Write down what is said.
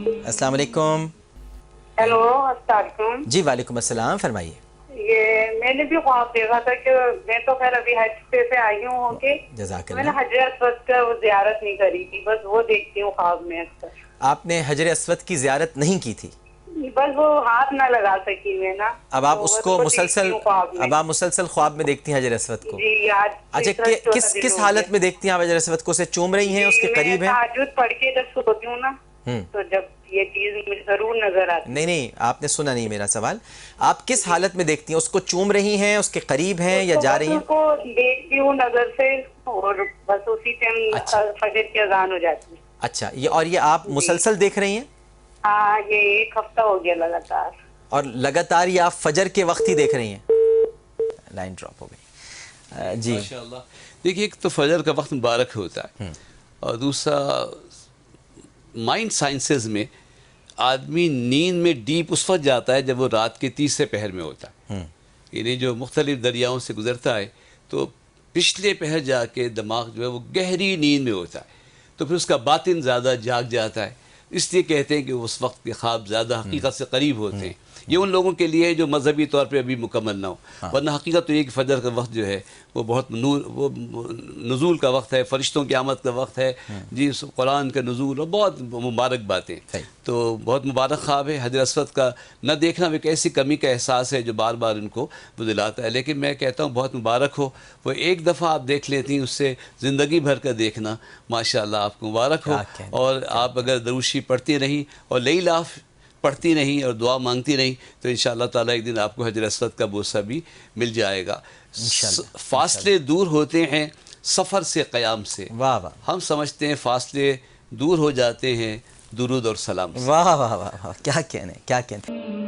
السلام علیکم. ہیلو، السلام علیکم. جی وعلیکم السلام، فرمائیے. یہ میں نے بھی خواب دیکھا تھا کہ میں تو خیر ابھی حج سے آئی ہوں کہ جزاک میں نے اللہ. حجر اسود کا وہ زیارت نہیں کری تھی، بس وہ دیکھتی ہوں خواب میں اکثر. آپ نے حجر اسود کی زیارت نہیں کی تھی؟ بس وہ ہاتھ نہ لگا سکی میں نا. اب آپ تو اس بس کو وہ دیکھتی مسلسل ہوں خواب میں. اب آپ مسلسل خواب میں دیکھتی ہیں حجر اسود کو؟ جی آج اچھا، تیسرا چوتھا دن کس ہو حالت گیا. میں دیکھتی ہیں آپ حجر اسود کو؟ اسے چوم رہی ہیں، اس کے میں قریب ہیں؟ تہجد پڑھ کے جب سوتی ہوں نا تو جب یہ چیز مجھے ضرور نظر آتی. نہیں، آپ نے سنا نہیں میرا سوال. آپ کس حالت میں دیکھتی ہیں؟ اس کو چوم رہی ہیں، اس کے قریب ہیں، یا جا رہی ہیں؟ اس کو دیکھتی ہوں نظر سے اور بس اسی ٹائم فجر کی اذان ہو جاتی ہے. اچھا، یہ آپ مسلسل دیکھ رہی ہیں؟ ہاں، یہ ایک ہفتہ ہو گیا لگاتار. اور لگاتار یہ آپ فجر کے وقت ہی دیکھ رہی ہیں؟ لائن ڈراپ ہو گئی. جی ماشاءاللہ. دیکھیے، ایک تو فجر کا وقت مبارک ہوتا ہے، اور دوسرا مائنڈ سائنسز میں آدمی نیند میں ڈیپ اس وقت جاتا ہے جب وہ رات کے تیسرے پہر میں ہوتا ہے. یعنی جو مختلف دریاؤں سے گزرتا ہے تو پچھلے پہر جا کے دماغ جو ہے وہ گہری نیند میں ہوتا ہے، تو پھر اس کا باطن زیادہ جاگ جاتا ہے. اس لیے کہتے ہیں کہ اس وقت کے خواب زیادہ حقیقت سے قریب ہوتے ہیں. یہ ان لوگوں کے لیے جو مذہبی طور پہ ابھی مکمل نہ ہو، ورنہ حقیقت تو یہ کہ فجر کا وقت جو ہے وہ بہت وہ نزول کا وقت ہے، فرشتوں کی آمد کا وقت ہے. جی قرآن کا نزول اور بہت مبارک باتیں. تو بہت مبارک خواب ہے. حجر اسود کا نہ دیکھنا ایک ایسی کمی کا احساس ہے جو بار بار ان کو وہ دلاتا ہے. لیکن میں کہتا ہوں بہت مبارک ہو. وہ ایک دفعہ آپ دیکھ لیتی ہیں، اس سے زندگی بھر کا دیکھنا ماشاءاللہ آپ کو مبارک ہو. اور آپ اگر دروشی پڑھتی رہیں اور لئی لاف پڑھتی نہیں اور دعا مانگتی نہیں تو انشاءاللہ تعالیٰ ایک دن آپ کو حجر اسود کا بوسہ بھی مل جائے گا. فاصلے دور ہوتے ہیں سفر سے، قیام سے. واہ واہ. ہم سمجھتے ہیں فاصلے دور ہو جاتے ہیں درود اور سلام سے. واہ واہ واہ، کیا کہنے.